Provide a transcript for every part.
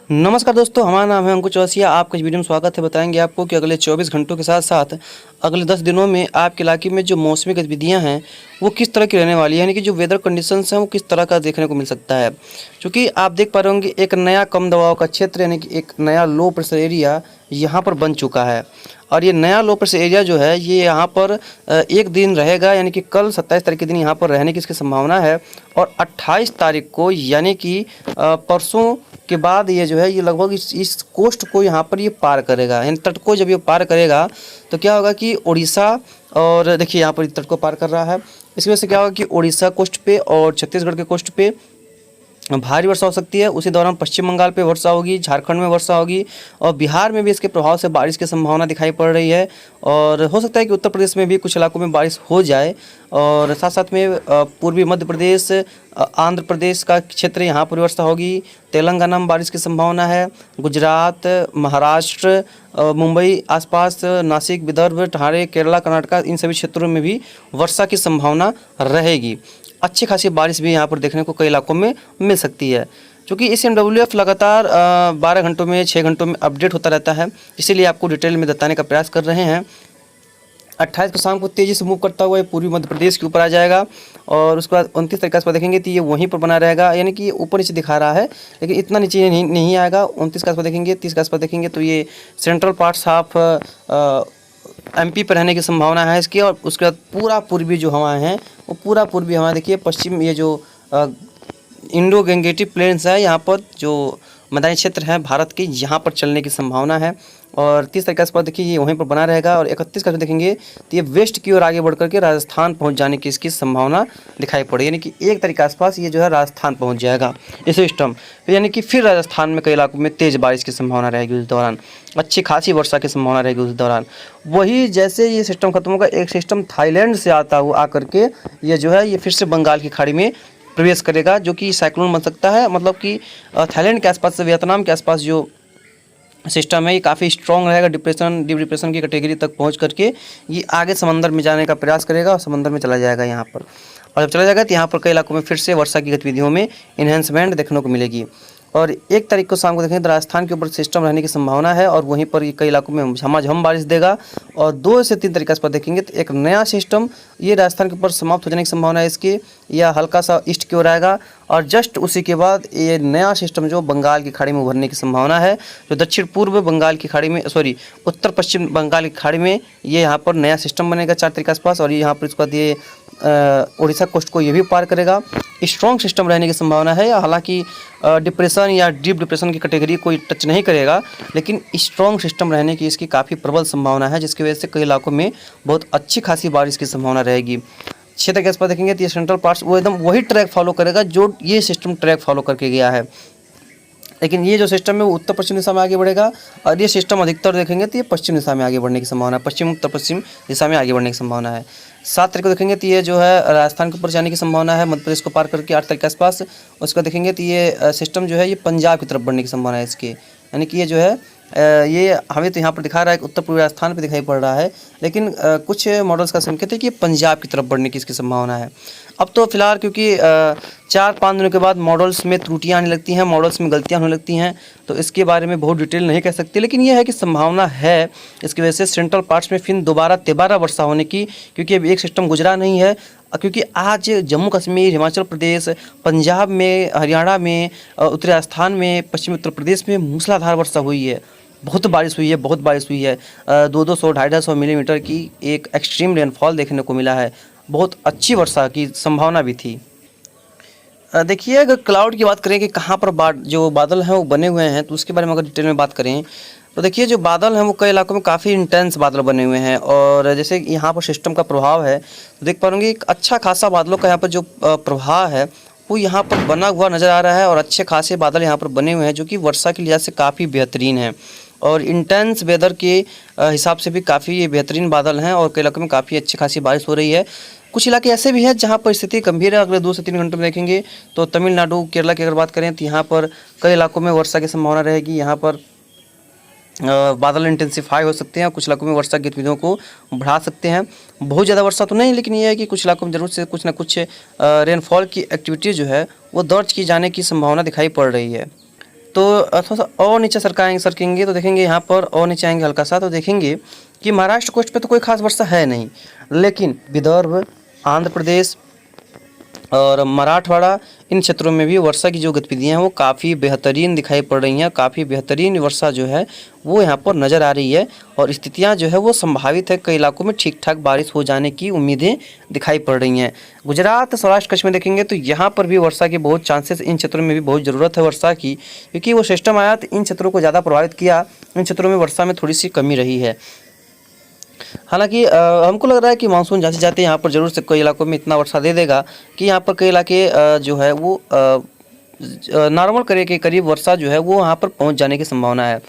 नमस्कार दोस्तों, हमारा नाम है अंकुर चौरसिया। आपका इस वीडियो में स्वागत है। बताएंगे आपको कि अगले 24 घंटों के साथ साथ अगले 10 दिनों में आपके इलाके में जो मौसमी गतिविधियां हैं वो किस तरह की रहने वाली है, यानी कि जो वेदर कंडीशंस हैं वो किस तरह का देखने को मिल सकता है। क्योंकि आप देख पा रहे होंगे एक नया कम दबाव का क्षेत्र यानी कि एक नया लो प्रेशर एरिया यहाँ पर बन चुका है। और ये नया लो प्रेशर एरिया जो है ये यहाँ पर एक दिन रहेगा, यानी कि कल 27 तारीख के दिन यहाँ पर रहने की इसकी संभावना है। और 28 तारीख को यानी कि परसों के बाद ये जो है ये लगभग इस कोस्ट को यहाँ पर ये पार करेगा, यानी तट को जब ये पार करेगा तो क्या होगा कि उड़ीसा, और देखिए यहाँ पर तट को पार कर रहा है, इसकी वजह से क्या होगा कि उड़ीसा कोस्ट पे और छत्तीसगढ़ के कोस्ट पे भारी वर्षा हो सकती है। उसी दौरान पश्चिम बंगाल पे वर्षा होगी, झारखंड में वर्षा होगी और बिहार में भी इसके प्रभाव से बारिश की संभावना दिखाई पड़ रही है। और हो सकता है कि उत्तर प्रदेश में भी कुछ इलाकों में बारिश हो जाए। और साथ साथ में पूर्वी मध्य प्रदेश, आंध्र प्रदेश का क्षेत्र यहाँ पर वर्षा होगी। तेलंगाना में बारिश की संभावना है। गुजरात, महाराष्ट्र, मुंबई आसपास, नासिक, विदर्भ, ठाणे, केरला, कर्नाटका, इन सभी क्षेत्रों में भी वर्षा की संभावना रहेगी। अच्छी खासी बारिश भी यहाँ पर देखने को कई इलाकों में मिल सकती है। क्योंकि इस MWF लगातार 12 घंटों में 6 घंटों में अपडेट होता रहता है, इसीलिए आपको डिटेल में बताने का प्रयास कर रहे हैं। 28 को शाम को तेज़ी से मूव करता हुआ पूर्वी मध्य प्रदेश के ऊपर आ जाएगा और उसके बाद 29 तारीख पर देखेंगे तो ये वहीं पर बना रहेगा, यानी कि ऊपर नीचे दिखा रहा है लेकिन इतना नीचे नहीं आएगा। 29 के आसपास देखेंगे, 30 के आसपास देखेंगे तो ये सेंट्रल पार्ट्स ऑफ MP पर रहने की संभावना है इसकी। और उसके बाद पूरा पूर्वी जो हवाएं हैं वो पूरा पूर्वी हवा देखिए पश्चिम, ये जो इंडो गंगेटिक प्लेन्स है यहाँ पर जो मैदानी क्षेत्र है भारत के, यहाँ पर चलने की संभावना है। और 30 तारीख के आसपास देखिए ये वहीं पर बना रहेगा और 31 का देखेंगे तो ये वेस्ट की ओर आगे बढ़ करके राजस्थान पहुंच जाने की इसकी संभावना दिखाई पड़ी, यानी कि 1 तारीख के आसपास ये जो है राजस्थान पहुंच जाएगा ये सिस्टम। तो यानी कि फिर राजस्थान में कई इलाकों में तेज़ बारिश की संभावना रहेगी उस दौरान, अच्छी खासी वर्षा की संभावना रहेगी उस दौरान। वही जैसे ये सिस्टम खत्म होगा, एक सिस्टम थाईलैंड से आता हुआ आकर के ये जो है ये फिर से बंगाल की खाड़ी में प्रवेश करेगा, जो कि साइक्लोन बन सकता है। मतलब कि थाईलैंड के आसपास से वियतनाम के आसपास जो सिस्टम है ये काफ़ी स्ट्रॉन्ग रहेगा, डिप्रेशन, डीप डिप्रेशन की कैटेगरी तक पहुंच करके ये आगे समंदर में जाने का प्रयास करेगा और समंदर में चला जाएगा यहाँ पर। और जब चला जाएगा तो यहाँ पर कई इलाकों में फिर से वर्षा की गतिविधियों में इन्हेंसमेंट देखने को मिलेगी। और 1 तारीख को शाम को देखेंगे तो राजस्थान के ऊपर सिस्टम रहने की संभावना है और वहीं पर कई इलाकों में झमाझम बारिश देगा। और 2 से 3 तारीख पर देखेंगे तो एक नया सिस्टम ये राजस्थान के ऊपर समाप्त हो जाने की संभावना है इसकी, या हल्का सा ईस्ट की ओर आएगा। और जस्ट उसी के बाद ये नया सिस्टम जो बंगाल की खाड़ी में उभरने की संभावना है, जो दक्षिण पूर्व बंगाल की खाड़ी में, सॉरी उत्तर पश्चिम बंगाल की खाड़ी में ये यहाँ पर नया सिस्टम बनेगा 4 तारीख के आसपास। और ये यहाँ पर इसके बाद ये उड़ीसा कोस्ट को ये भी पार करेगा। स्ट्रॉन्ग सिस्टम रहने की संभावना है, हालांकि डिप्रेशन या डीप डिप्रेशन की कैटेगरी कोई टच नहीं करेगा, लेकिन स्ट्रॉन्ग सिस्टम रहने की इसकी काफ़ी प्रबल संभावना है, जिसकी वजह से कई इलाकों में बहुत अच्छी खासी बारिश की संभावना रहेगी। 6 तारीख के आसपास देखेंगे तो ये सेंट्रल पार्ट्स वो एकदम वही ट्रैक फॉलो करेगा जो ये सिस्टम ट्रैक फॉलो करके गया है, लेकिन ये जो सिस्टम है वो उत्तर पश्चिम दिशा में आगे बढ़ेगा। और ये सिस्टम अधिकतर देखेंगे तो ये पश्चिम दिशा में आगे बढ़ने की संभावना है, पश्चिम उत्तर पश्चिम दिशा में आगे बढ़ने की संभावना है। 7 तारीख को देखेंगे तो ये जो है राजस्थान के ऊपर जाने की संभावना है, मध्य प्रदेश को पार करके 8 तारीख के आसपास। उसको देखेंगे तो ये सिस्टम जो है ये पंजाब की तरफ बढ़ने की संभावना है इसकी, यानी कि ये जो है ये हमें तो यहाँ पर दिखा रहा है कि उत्तर पूर्वी राजस्थान पे दिखाई पड़ रहा है, लेकिन कुछ मॉडल्स का संकेत है कि पंजाब की तरफ बढ़ने की इसकी संभावना है। अब तो फिलहाल क्योंकि 4-5 दिनों के बाद मॉडल्स में त्रुटियां आने लगती हैं, मॉडल्स में गलतियां होने लगती हैं, तो इसके बारे में बहुत डिटेल नहीं कह सकते, लेकिन यह है कि संभावना है इसकी वजह से सेंट्रल पार्ट्स में फिर दोबारा वर्षा होने की, क्योंकि अभी एक सिस्टम गुजरा नहीं है। क्योंकि आज जम्मू कश्मीर, हिमाचल प्रदेश, पंजाब में, हरियाणा में, उत्तरी राजस्थान में, पश्चिमी उत्तर प्रदेश में मूसलाधार वर्षा हुई है, बहुत बारिश हुई है, बहुत बारिश हुई है। 200, 250 मिलीमीटर की एक एक्सट्रीम रेनफॉल देखने को मिला है, बहुत अच्छी वर्षा की संभावना भी थी। देखिए अगर क्लाउड की बात करें कि कहाँ पर जो बादल हैं वो बने हुए हैं, तो उसके बारे में अगर डिटेल में बात करें तो देखिए जो बादल हैं वो कई इलाकों में काफ़ी इंटेंस बादल बने हुए हैं। और जैसे यहाँ पर सिस्टम का प्रभाव है तो देख पा रहे एक अच्छा खासा बादलों का यहाँ पर जो प्रभाव है वो यहाँ पर बना हुआ नज़र आ रहा है। और अच्छे खासे बादल यहाँ पर बने हुए हैं जो कि वर्षा के लिहाज से काफ़ी बेहतरीन है और इंटेंस वेदर के हिसाब से भी काफ़ी ये बेहतरीन बादल हैं। और कई इलाकों में काफ़ी अच्छी खासी बारिश हो रही है। कुछ इलाके ऐसे भी हैं जहाँ पर स्थिति गंभीर है। अगले 2 से 3 घंटों में देखेंगे तो तमिलनाडु, केरला की अगर बात करें तो यहाँ पर कई इलाकों में वर्षा की संभावना रहेगी। यहाँ पर बादल इंटेंसिफाई हो सकते हैं, कुछ इलाकों में वर्षा की गतिविधियों को बढ़ा सकते हैं। बहुत ज़्यादा वर्षा तो नहीं, लेकिन ये है कि कुछ इलाकों में ज़रूर से कुछ ना कुछ रेनफॉल की एक्टिविटी जो है वो दर्ज की जाने की संभावना दिखाई पड़ रही है। तो थोड़ा सा और नीचे सरकेंगे तो देखेंगे यहाँ पर और नीचे आएंगे हल्का सा तो देखेंगे कि महाराष्ट्र कोस्ट पे तो कोई खास वर्षा है नहीं, लेकिन विदर्भ, आंध्र प्रदेश और मराठवाड़ा इन क्षेत्रों में भी वर्षा की जो गतिविधियां हैं वो काफ़ी बेहतरीन दिखाई पड़ रही हैं। काफ़ी बेहतरीन वर्षा जो है वो यहाँ पर नज़र आ रही है और स्थितियां जो है वो संभावित है, कई इलाकों में ठीक ठाक बारिश हो जाने की उम्मीदें दिखाई पड़ रही हैं। गुजरात, सौराष्ट्र, कच्छ में देखेंगे तो यहाँ पर भी वर्षा के बहुत चांसेस, इन क्षेत्रों में भी बहुत ज़रूरत है वर्षा की, क्योंकि वो सिस्टम आया तो इन क्षेत्रों को ज़्यादा प्रभावित किया। इन क्षेत्रों में वर्षा में थोड़ी सी कमी रही है। हालांकि हमको लग रहा है कि मानसून जाते जाते यहाँ पर ज़रूर से कई इलाकों में इतना वर्षा दे देगा कि यहाँ पर कई इलाके जो है वो नॉर्मल करे के करीब वर्षा जो है वो वहाँ पर पहुँच जाने की संभावना है।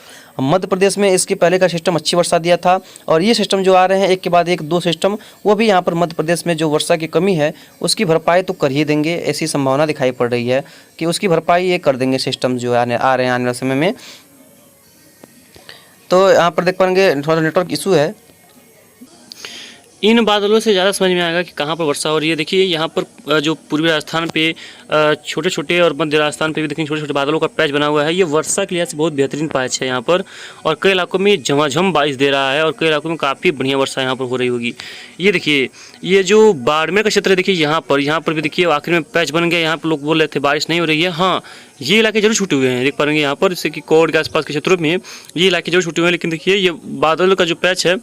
मध्य प्रदेश में इसके पहले का सिस्टम अच्छी वर्षा दिया था और ये सिस्टम जो आ रहे हैं एक के बाद एक 2 सिस्टम, वो भी यहाँ पर मध्य प्रदेश में जो वर्षा की कमी है उसकी भरपाई तो कर ही देंगे, ऐसी संभावना दिखाई पड़ रही है कि उसकी भरपाई ये कर देंगे सिस्टम जो आ रहे हैं आने वाले समय में। तो यहाँ पर देख पाएंगे थोड़ा नेटवर्क इशू है। इन बादलों से ज़्यादा समझ में आएगा कि कहाँ पर वर्षा हो रही है। देखिए यहाँ पर जो पूर्वी राजस्थान पे छोटे छोटे और मध्य राजस्थान पे भी देखिए छोटे छोटे बादलों का पैच बना हुआ है। ये वर्षा के लिहाज से बहुत बेहतरीन पैच है यहाँ पर और कई इलाकों में झमाझम बारिश दे रहा है और कई इलाकों में काफ़ी बढ़िया वर्षा यहाँ पर हो रही होगी। ये देखिए ये जो बाड़मेर का क्षेत्र है, देखिए यहाँ पर भी देखिए आखिर में पैच बन गया। यहाँ पर लोग बोल रहे थे बारिश नहीं हो रही है, हाँ ये इलाके जरूर छूटे हुए हैं, देख पाएंगे यहाँ पर, जैसे कि कोड के आसपास के क्षेत्रों में ये इलाके जरूर छूटे हुए हैं। लेकिन देखिए ये बादल का जो पैच है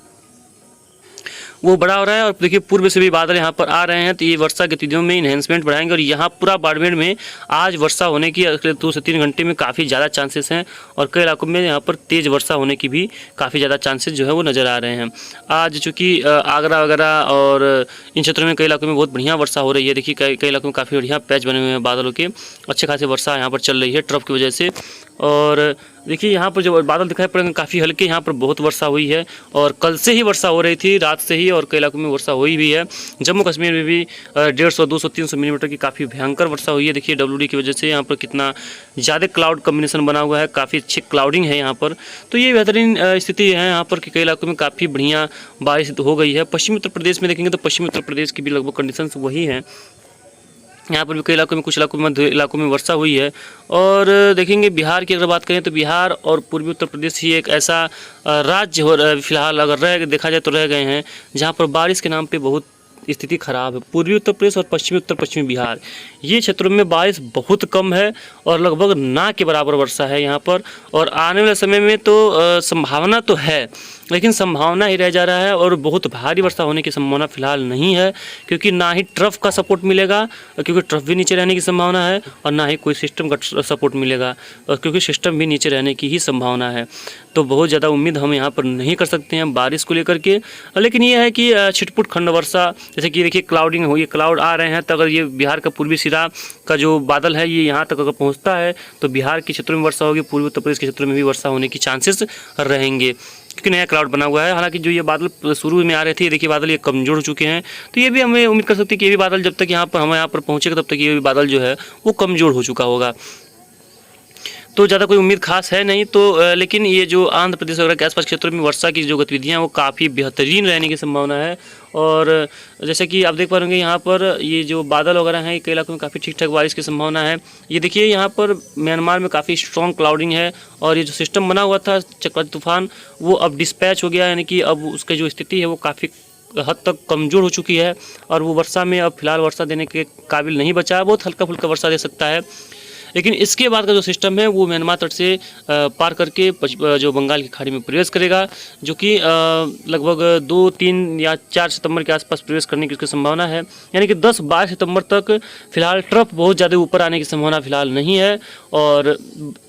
वो बड़ा हो रहा है और देखिए पूर्व से भी बादल यहाँ पर आ रहे हैं, तो ये वर्षा गतिविधियों में इन्हेंसमेंट बढ़ाएंगे और यहाँ पूरा बाड़मेर में आज वर्षा होने की अगले 2 से 3 घंटे में काफ़ी ज़्यादा चांसेस हैं और कई इलाकों में यहाँ पर तेज़ वर्षा होने की भी काफ़ी ज़्यादा चांसेस जो है वो नज़र आ रहे हैं। आज चूँकि आगरा वगैरह और इन क्षेत्रों में कई इलाकों में बहुत बढ़िया वर्षा हो रही है। देखिए कई इलाकों में काफ़ी बढ़िया पैच बने हुए हैं बादलों के, अच्छे खासी वर्षा यहाँ पर चल रही है ट्रफ की वजह से। और देखिए यहाँ पर जो बादल दिखाई पड़ेंगे काफ़ी हल्के, यहाँ पर बहुत वर्षा हुई है और कल से ही वर्षा हो रही थी, रात से ही, और कई इलाकों में वर्षा हुई भी है। जम्मू कश्मीर में भी 150, 200, 300 मिलीमीटर की काफ़ी भयंकर वर्षा हुई है। देखिए WD की वजह से यहाँ पर कितना ज़्यादा क्लाउड कम्बिनेशन बना हुआ है, काफ़ी अच्छी क्लाउडिंग है यहाँ पर। तो ये बेहतरीन स्थिति है यहाँ पर कि कई इलाकों में काफ़ी बढ़िया बारिश हो गई है। पश्चिमी उत्तर प्रदेश में देखेंगे तो पश्चिमी उत्तर प्रदेश की भी लगभग कंडीशन वही हैं। यहाँ पर भी कई इलाकों में, कुछ इलाकों में, मध्य इलाकों में वर्षा हुई है। और देखेंगे बिहार की अगर बात करें तो बिहार और पूर्वी उत्तर प्रदेश ही एक ऐसा राज्य हो फिलहाल अगर देखा जाए तो रह गए हैं जहाँ पर बारिश के नाम पे बहुत स्थिति खराब है। पूर्वी उत्तर प्रदेश और पश्चिमी बिहार, ये क्षेत्रों में बारिश बहुत कम है और लगभग ना के बराबर वर्षा है यहाँ पर। और आने वाले समय में तो संभावना तो है, लेकिन संभावना ही रह जा रहा है और बहुत भारी वर्षा होने की संभावना फिलहाल नहीं है, क्योंकि ना ही ट्रफ का सपोर्ट मिलेगा, क्योंकि ट्रफ भी नीचे रहने की संभावना है, और ना ही कोई सिस्टम का सपोर्ट मिलेगा, क्योंकि सिस्टम भी नीचे रहने की ही संभावना है। तो बहुत ज़्यादा उम्मीद हम यहाँ पर नहीं कर सकते हैं बारिश को लेकर के। लेकिन ये है कि छिटपुट खंड वर्षा, जैसे कि देखिए क्लाउडिंग हुई, क्लाउड आ रहे हैं, तो अगर ये बिहार का पूर्वी सिरा का जो बादल है ये यहाँ तक अगर पहुँचता है तो बिहार के क्षेत्रों में वर्षा होगी, पूर्वी उत्तर प्रदेश के क्षेत्रों में भी वर्षा होने की चांसेस रहेंगे, क्योंकि नया क्लाउड बना हुआ है। हालांकि जो ये बादल शुरू में आ रहे थे, देखिए बादल ये कमज़ोर हो चुके हैं, तो ये भी हमें उम्मीद कर सकते हैं कि ये भी बादल जब तक हम यहाँ पर पहुँचेगा तब तक ये भी बादल जो है वो कमज़ोर हो चुका होगा। तो ज़्यादा कोई उम्मीद खास है नहीं। तो लेकिन ये जो आंध्र प्रदेश वगैरह के आसपास क्षेत्रों में वर्षा की जो गतिविधियाँ हैं वो काफ़ी बेहतरीन रहने की संभावना है। और जैसे कि आप देख पा रहे यहाँ पर ये जो बादल वगैरह हैं कई इलाकों में काफ़ी ठीक ठाक बारिश की संभावना है। ये देखिए यहाँ पर म्यांमार में काफ़ी स्ट्रॉन्ग क्लाउडिंग है और ये जो सिस्टम बना हुआ था चक्रवाती तूफान वो अब डिस्पैच हो गया, यानी कि अब उसकी जो स्थिति है वो काफ़ी हद तक कमज़ोर हो चुकी है और वो वर्षा में अब फिलहाल वर्षा देने के काबिल नहीं बचा है। बहुत हल्का फुल्का वर्षा दे सकता है, लेकिन इसके बाद का जो सिस्टम है वो म्यांमार तट से पार करके जो बंगाल की खाड़ी में प्रवेश करेगा, जो कि लगभग 2, 3 या 4 सितंबर के आसपास प्रवेश करने की उसकी संभावना है। यानी कि 10-12 सितंबर तक फिलहाल ट्रफ बहुत ज़्यादा ऊपर आने की संभावना फिलहाल नहीं है। और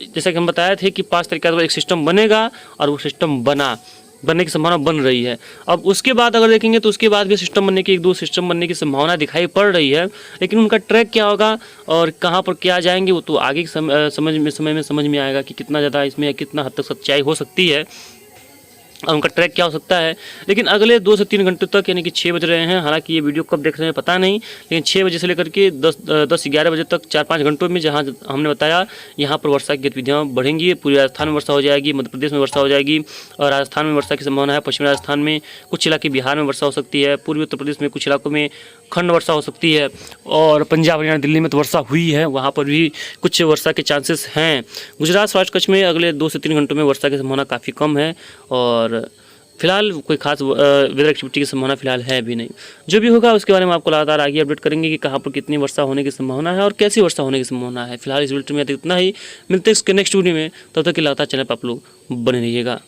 जैसा कि हम बताए थे कि 5 तारीख के बाद एक सिस्टम बनेगा और वो सिस्टम बनने की संभावना बन रही है। अब उसके बाद अगर देखेंगे तो उसके बाद भी सिस्टम बनने की 1-2 सिस्टम बनने की संभावना दिखाई पड़ रही है, लेकिन उनका ट्रैक क्या होगा और कहां पर क्या जाएंगे वो तो आगे समय में समझ में आएगा कि कितना ज़्यादा इसमें कितना हद तक सच्चाई हो सकती है और उनका ट्रैक क्या हो सकता है। लेकिन अगले 2 से 3 घंटे तक, यानी कि 6 बज रहे हैं, हालांकि ये वीडियो कब देख रहे हैं पता नहीं, लेकिन 6 बजे से लेकर के 10-11 बजे तक 4-5 घंटों में जहां हमने बताया यहाँ पर वर्षा की गतिविधियाँ बढ़ेंगी। पूरे राजस्थान में वर्षा हो जाएगी, मध्य प्रदेश में वर्षा हो जाएगी और राजस्थान में वर्षा की संभावना है। पश्चिमी राजस्थान में कुछ इलाके, बिहार में वर्षा हो सकती है, पूर्वी उत्तर प्रदेश में कुछ इलाकों में खंड वर्षा हो सकती है। और पंजाब, हरियाणा, दिल्ली में तो वर्षा हुई है, वहाँ पर भी कुछ वर्षा के चांसेस हैं। गुजरात, सौराष्ट्र, कच्छ में अगले 2 से 3 घंटों में वर्षा की संभावना काफ़ी कम है और फिलहाल कोई खास वेदर एक्टिविटी की संभावना फिलहाल है भी नहीं। जो भी होगा उसके बारे में आपको लगातार आगे अपडेट करेंगे कि कहाँ पर कितनी वर्षा होने की संभावना है और कैसी वर्षा होने की संभावना है। फिलहाल इस वीडियो में इतना ही, मिलते हैं इसके नेक्स्ट वीडियो में, तब तक के लगातार चैनल पर आप लोग बने रहिएगा।